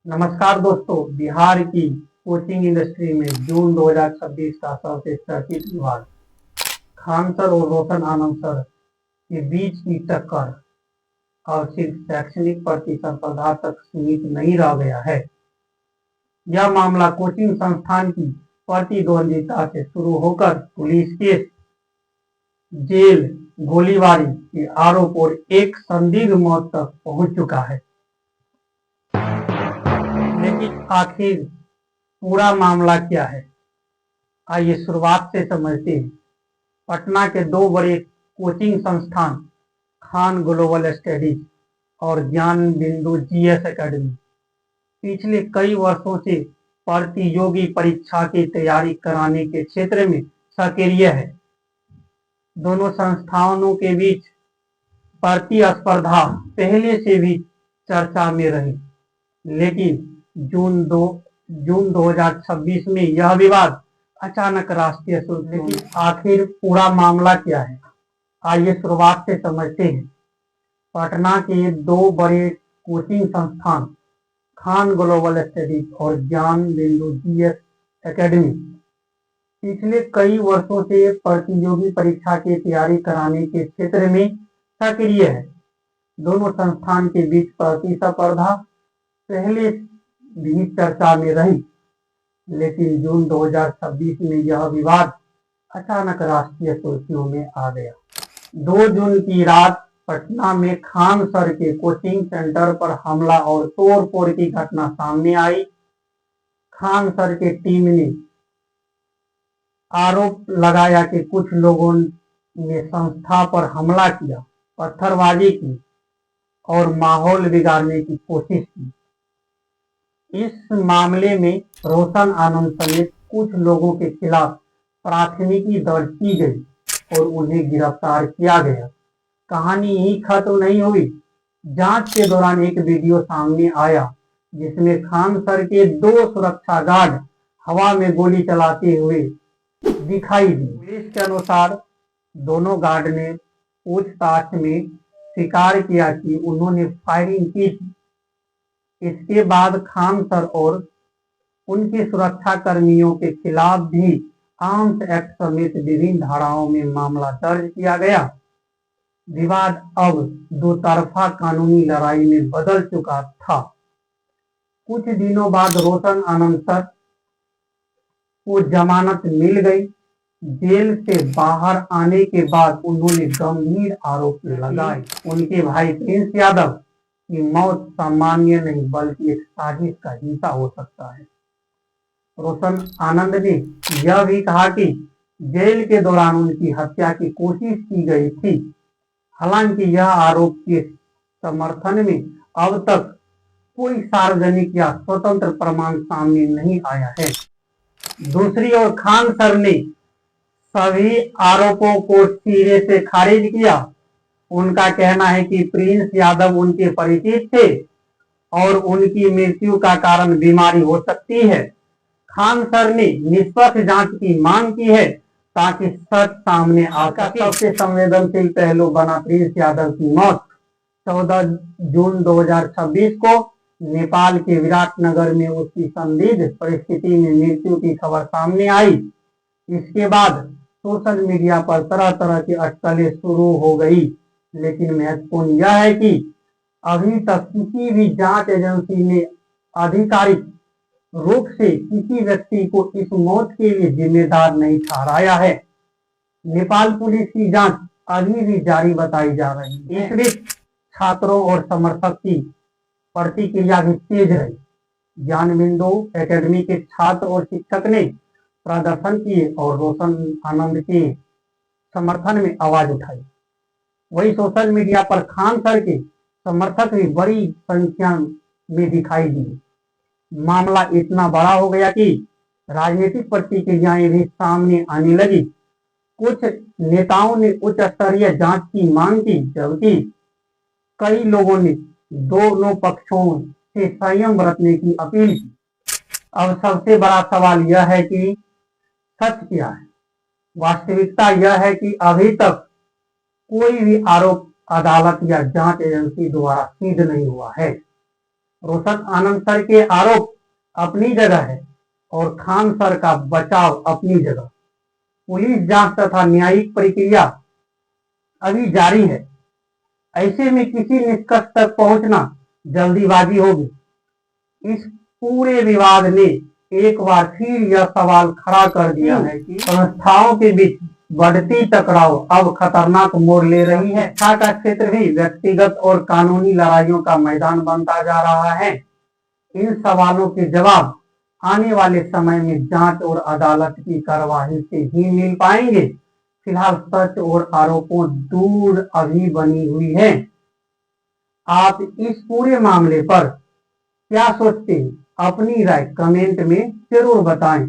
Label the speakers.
Speaker 1: नमस्कार दोस्तों, बिहार की कोचिंग इंडस्ट्री में जून 2026 का सबसे चर्चित विवाद खान सर और रोशन आनंद सर के बीच की टक्कर अब सिर्फ शैक्षणिक प्रतिस्पर्धा तक सीमित नहीं रह गया है। यह मामला कोचिंग संस्थान की प्रतिद्वंदिता से शुरू होकर पुलिस केस, जेल, गोलीबारी के आरोप और एक संदिग्ध मौत तक पहुंच चुका है। लेकिन आखिर पूरा मामला क्या है, आइए शुरुआत से समझते हैं। पटना के दो बड़े कोचिंग संस्थान खान ग्लोबल स्टडीज और ज्ञान बिंदु जीएस एकेडमी पिछले कई वर्षों से प्रतियोगी परीक्षा की तैयारी कराने के क्षेत्र में सक्रिय है। दोनों संस्थानों के बीच प्रतिस्पर्धा पहले से भी चर्चा में रही, लेकिन जून 2026 में यह विवाद अचानक राष्ट्रीय सुर्खियों में। लेकिन आखिर पूरा मामला क्या है, आइए शुरुआत से समझते हैं। पटना के दो बड़े कोचिंग संस्थान खान ग्लोबल स्टडीज और ज्ञान बिंदु जीएस एकेडमी पिछले कई वर्षों से प्रतियोगी परीक्षा की तैयारी कराने के क्षेत्र में सक्रिय है। दोनों संस्थान के बीच प्रतिस्पर्धा पहले भी चर्चा में रही, लेकिन जून 2026 में यह विवाद अचानक राष्ट्रीय सुर्खियों में आ गया। 2 जून की रात पटना में खान सर के कोचिंग सेंटर पर हमला और तोड़फोड़ की घटना सामने आई। खान सर के टीम ने आरोप लगाया कि कुछ लोगों ने संस्था पर हमला किया, पत्थरबाजी की और माहौल बिगाड़ने की कोशिश की। इस मामले में रोशन आनंद समेत कुछ लोगों के खिलाफ प्राथमिकी दर्ज की गई और उन्हें गिरफ्तार किया गया। कहानी यही खत्म नहीं हुई। जांच के दौरान एक वीडियो सामने आया जिसमें खान सर के 2 सुरक्षा गार्ड हवा में गोली चलाते हुए दिखाई दी। पुलिस के अनुसार दोनों गार्ड ने पूछताछ में स्वीकार किया कि उन्होंने फायरिंग की थी। इसके बाद खान सर और उनके सुरक्षा कर्मियों के खिलाफ भी आर्म्स एक्ट समेत विभिन्न धाराओं में मामला दर्ज किया गया। विवाद अब दो तरफा कानूनी लड़ाई में बदल चुका था। कुछ दिनों बाद रोशन आनंद सर को जमानत मिल गई। जेल से बाहर आने के बाद उन्होंने गंभीर आरोप लगाए। उनके भाई प्रिंस यादव की मौत सामान्य नहीं बल्कि एक साजिश का हिस्सा हो सकता है। रोशन आनंद ने यह भी कहा कि जेल के दौरान उनकी हत्या की कोशिश की गई थी। हालांकि यह आरोप के समर्थन में अब तक कोई सार्वजनिक या स्वतंत्र प्रमाण सामने नहीं आया है। दूसरी ओर खान सर ने सभी आरोपों को सिरे से खारिज किया। उनका कहना है कि प्रिंस यादव उनके परिचित थे और उनकी मृत्यु का कारण बीमारी हो सकती है। खान सर ने निष्पक्ष जांच की मांग की है ताकि सच सामने आकर। सबसे संवेदनशील पहलू बना प्रिंस यादव की मौत। 14 जून 2026 को नेपाल के विराटनगर में उसकी संदिग्ध परिस्थिति में मृत्यु की खबर सामने आई। इसके बाद सोशल मीडिया पर तरह तरह की अटकलें शुरू हो गई, लेकिन महत्वपूर्ण यह है कि अभी तक किसी भी जांच एजेंसी ने आधिकारिक रूप से किसी व्यक्ति को इस मौत के लिए जिम्मेदार नहीं ठहराया है। नेपाल पुलिस की जांच अभी भी जारी बताई जा रही है। इस बीच छात्रों और समर्थक की प्रतिक्रिया भी तेज रही। ज्ञान बिंदु एकेडमी के छात्र और शिक्षक ने प्रदर्शन किए और रोशन आनंद के समर्थन में आवाज उठाई। वही सोशल मीडिया पर खान सर के समर्थक भी बड़ी संख्या में दिखाई दिए। मामला इतना बड़ा हो गया कि राजनीतिक प्रतिक्रियाएं भी सामने आने लगी। कुछ नेताओं ने उच्च स्तरीय जांच की मांग की, जबकि कई लोगों ने दोनों पक्षों से संयम बरतने की अपील की। अब सबसे बड़ा सवाल यह है कि सच क्या है। वास्तविकता यह है कि अभी तक कोई भी आरोप अदालत या जांच एजेंसी द्वारा सिद्ध नहीं हुआ है। रोशक आनंद सर के आरोप अपनी जगह है और खान सर का बचाव अपनी जगह। पुलिस जांच तथा न्यायिक प्रक्रिया अभी जारी है। ऐसे में किसी निष्कर्ष तक पहुंचना जल्दीबाजी होगी। इस पूरे विवाद ने एक बार फिर यह सवाल खड़ा कर दिया है कि संस्थाओं के बीच बढ़ती टकराव अब खतरनाक मोड़ ले रही है। शिक्षा का क्षेत्र भी व्यक्तिगत और कानूनी लड़ाइयों का मैदान बनता जा रहा है। इन सवालों के जवाब आने वाले समय में जांच और अदालत की कार्यवाही से ही मिल पाएंगे। फिलहाल सच और आरोपों दूर अभी बनी हुई है। आप इस पूरे मामले पर क्या सोचते हैं? अपनी राय कमेंट में जरूर बताएं।